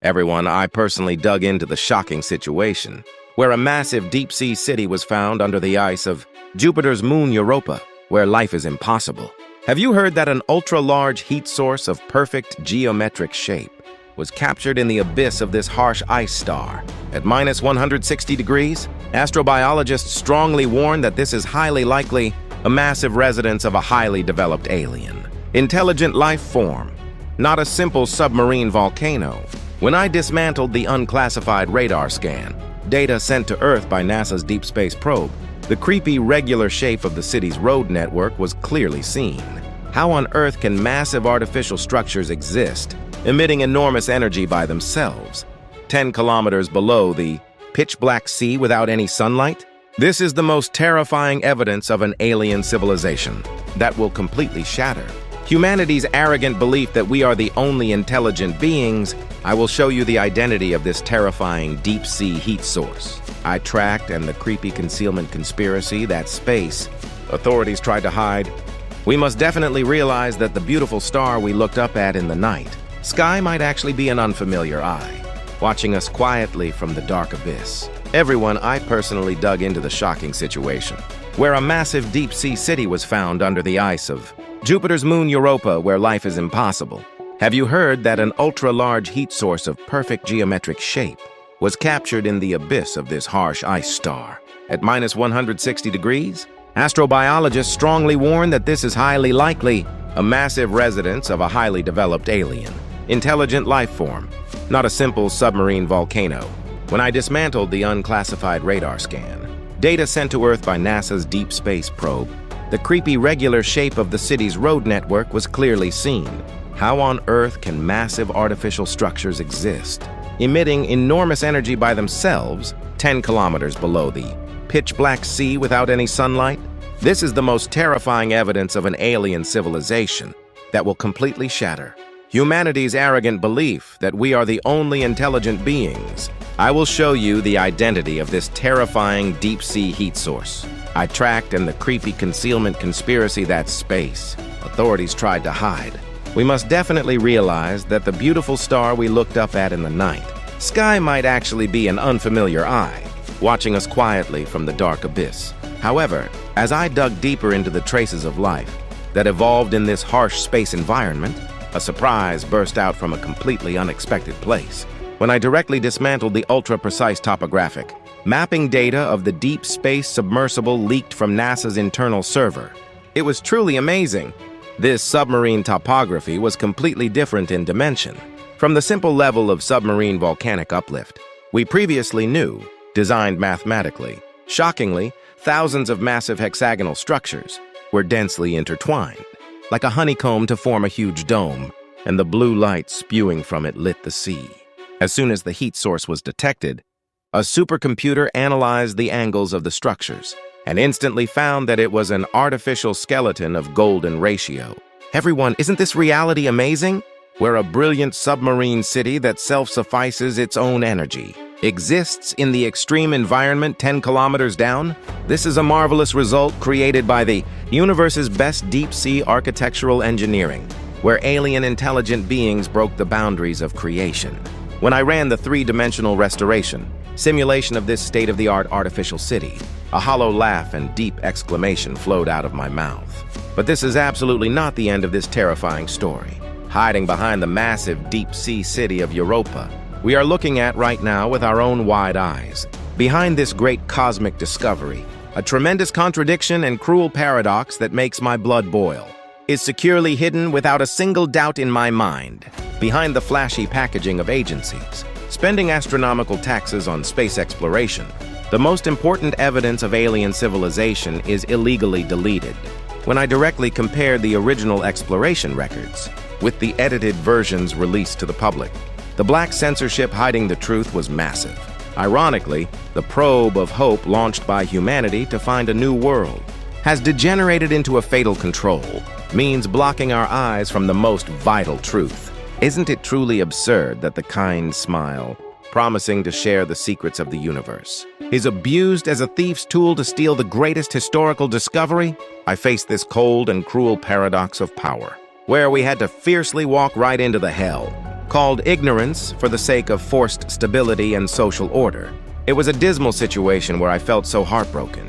Everyone, I personally dug into the shocking situation where a massive deep-sea city was found under the ice of Jupiter's moon Europa, where life is impossible. Have you heard that an ultra-large heat source of perfect geometric shape was captured in the abyss of this harsh ice star at minus 160 degrees? Astrobiologists strongly warn that this is highly likely a massive residence of a highly developed alien, intelligent life form, not a simple submarine volcano. When I dismantled the unclassified radar scan, data sent to Earth by NASA's Deep Space Probe, the creepy regular shape of the city's road network was clearly seen. How on Earth can massive artificial structures exist, emitting enormous energy by themselves, 10 kilometers below the pitch-black sea without any sunlight? This is the most terrifying evidence of an alien civilization that will completely shatter humanity's arrogant belief that we are the only intelligent beings. I will show you the identity of this terrifying deep-sea heat source I tracked and the creepy concealment conspiracy that space authorities tried to hide. We must definitely realize that the beautiful star we looked up at in the night sky might actually be an unfamiliar eye, watching us quietly from the dark abyss. Everyone, I personally dug into the shocking situation where a massive deep-sea city was found under the ice of Jupiter's moon Europa, where life is impossible. Have you heard that an ultra-large heat source of perfect geometric shape was captured in the abyss of this harsh ice star at minus 160 degrees? Astrobiologists strongly warn that this is highly likely a massive residence of a highly developed alien, intelligent life form, not a simple submarine volcano. When I dismantled the unclassified radar scan, data sent to Earth by NASA's Deep Space Probe, the creepy regular shape of the city's road network was clearly seen. How on Earth can massive artificial structures exist, emitting enormous energy by themselves 10 kilometers below the pitch-black sea without any sunlight? This is the most terrifying evidence of an alien civilization that will completely shatter humanity's arrogant belief that we are the only intelligent beings. I will show you the identity of this terrifying deep-sea heat source I tracked and the creepy concealment conspiracy that space authorities tried to hide. We must definitely realize that the beautiful star we looked up at in the night sky might actually be an unfamiliar eye, watching us quietly from the dark abyss. However, as I dug deeper into the traces of life that evolved in this harsh space environment, a surprise burst out from a completely unexpected place. When I directly dismantled the ultra-precise topographic mapping data of the deep space submersible leaked from NASA's internal server, it was truly amazing. This submarine topography was completely different in dimension from the simple level of submarine volcanic uplift we previously knew, designed mathematically. Shockingly, thousands of massive hexagonal structures were densely intertwined, like a honeycomb to form a huge dome, and the blue light spewing from it lit the sea. As soon as the heat source was detected, a supercomputer analyzed the angles of the structures and instantly found that it was an artificial skeleton of golden ratio. Everyone, isn't this reality amazing? Where a brilliant submarine city that self-suffices its own energy exists in the extreme environment 10 kilometers down? This is a marvelous result created by the universe's best deep-sea architectural engineering, where alien intelligent beings broke the boundaries of creation. When I ran the three-dimensional restoration simulation of this state-of-the-art artificial city, a hollow laugh and deep exclamation flowed out of my mouth. But this is absolutely not the end of this terrifying story. Hiding behind the massive deep-sea city of Europa, we are looking at right now with our own wide eyes. Behind this great cosmic discovery, a tremendous contradiction and cruel paradox that makes my blood boil is securely hidden without a single doubt in my mind. Behind the flashy packaging of agencies spending astronomical taxes on space exploration, the most important evidence of alien civilization is illegally deleted. When I directly compared the original exploration records with the edited versions released to the public, the black censorship hiding the truth was massive. Ironically, the probe of hope launched by humanity to find a new world has degenerated into a fatal control, means blocking our eyes from the most vital truth. Isn't it truly absurd that the kind smile, promising to share the secrets of the universe, is abused as a thief's tool to steal the greatest historical discovery? I face this cold and cruel paradox of power, where we had to fiercely walk right into the hell called ignorance for the sake of forced stability and social order. It was a dismal situation where I felt so heartbroken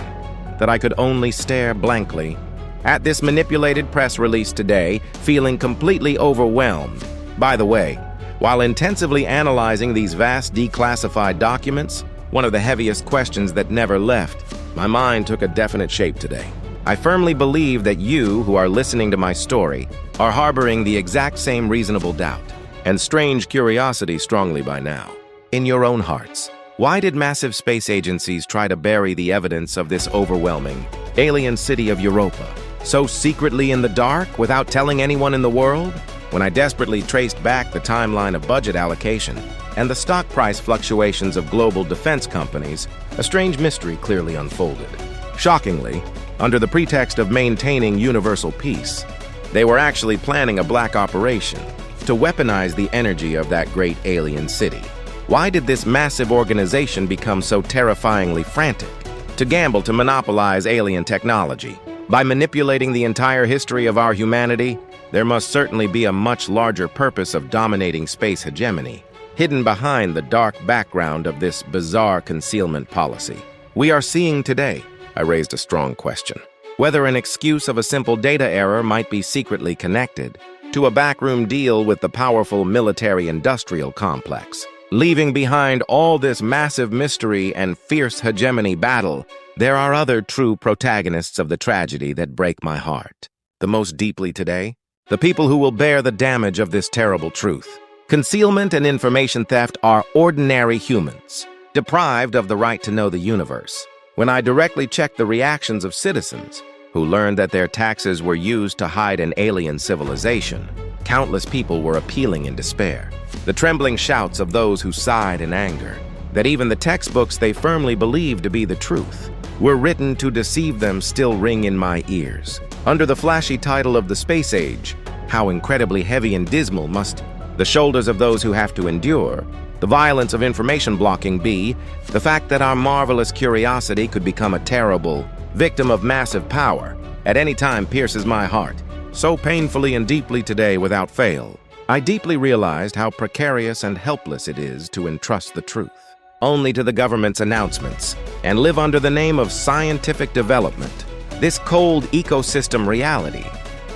that I could only stare blankly at this manipulated press release today, feeling completely overwhelmed. By the way, while intensively analyzing these vast declassified documents, one of the heaviest questions that never left my mind took a definite shape today. I firmly believe that you, who are listening to my story, are harboring the exact same reasonable doubt and strange curiosity strongly by now. In your own hearts, why did massive space agencies try to bury the evidence of this overwhelming alien city of Europa so secretly in the dark without telling anyone in the world? When I desperately traced back the timeline of budget allocation and the stock price fluctuations of global defense companies, a strange mystery clearly unfolded. Shockingly, under the pretext of maintaining universal peace, they were actually planning a black operation to weaponize the energy of that great alien city. Why did this massive organization become so terrifyingly frantic to gamble to monopolize alien technology? By manipulating the entire history of our humanity, there must certainly be a much larger purpose of dominating space hegemony, hidden behind the dark background of this bizarre concealment policy. We are seeing today, I raised a strong question, whether an excuse of a simple data error might be secretly connected to a backroom deal with the powerful military-industrial complex. Leaving behind all this massive mystery and fierce hegemony battle, there are other true protagonists of the tragedy that break my heart. The most deeply today, the people who will bear the damage of this terrible truth. Concealment and information theft are ordinary humans, deprived of the right to know the universe. When I directly checked the reactions of citizens who learned that their taxes were used to hide an alien civilization, countless people were appealing in despair. The trembling shouts of those who sighed in anger that even the textbooks they firmly believed to be the truth were written to deceive them still ring in my ears. Under the flashy title of the space age, how incredibly heavy and dismal must the shoulders of those who have to endure the violence of information blocking be, the fact that our marvelous curiosity could become a terrible victim of massive power at any time pierces my heart. So painfully and deeply today without fail, I deeply realized how precarious and helpless it is to entrust the truth only to the government's announcements and live under the name of scientific development. This cold ecosystem reality,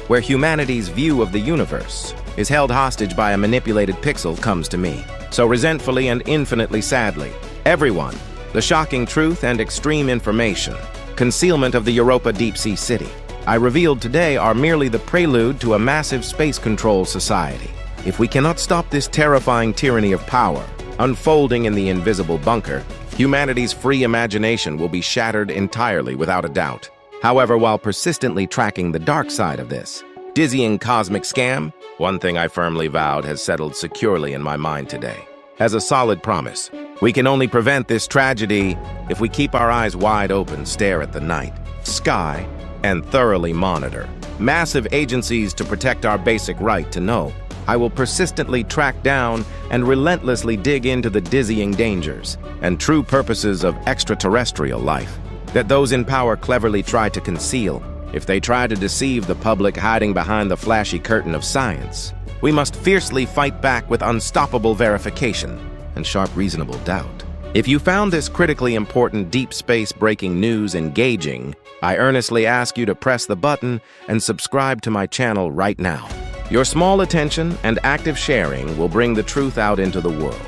where humanity's view of the universe is held hostage by a manipulated pixel, comes to me. So resentfully and infinitely sadly, everyone, the shocking truth and extreme information, concealment of the Europa deep-sea city, I revealed today are merely the prelude to a massive space control society. If we cannot stop this terrifying tyranny of power unfolding in the invisible bunker, humanity's free imagination will be shattered entirely without a doubt. However, while persistently tracking the dark side of this dizzying cosmic scam, one thing I firmly vowed has settled securely in my mind today. As a solid promise, we can only prevent this tragedy if we keep our eyes wide open, stare at the night sky, and thoroughly monitor massive agencies to protect our basic right to know. I will persistently track down and relentlessly dig into the dizzying dangers and true purposes of extraterrestrial life that those in power cleverly try to conceal. If they try to deceive the public hiding behind the flashy curtain of science, we must fiercely fight back with unstoppable verification and sharp reasonable doubt. If you found this critically important deep space breaking news engaging, I earnestly ask you to press the button and subscribe to my channel right now. Your small attention and active sharing will bring the truth out into the world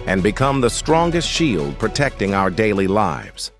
and become the strongest shield protecting our daily lives.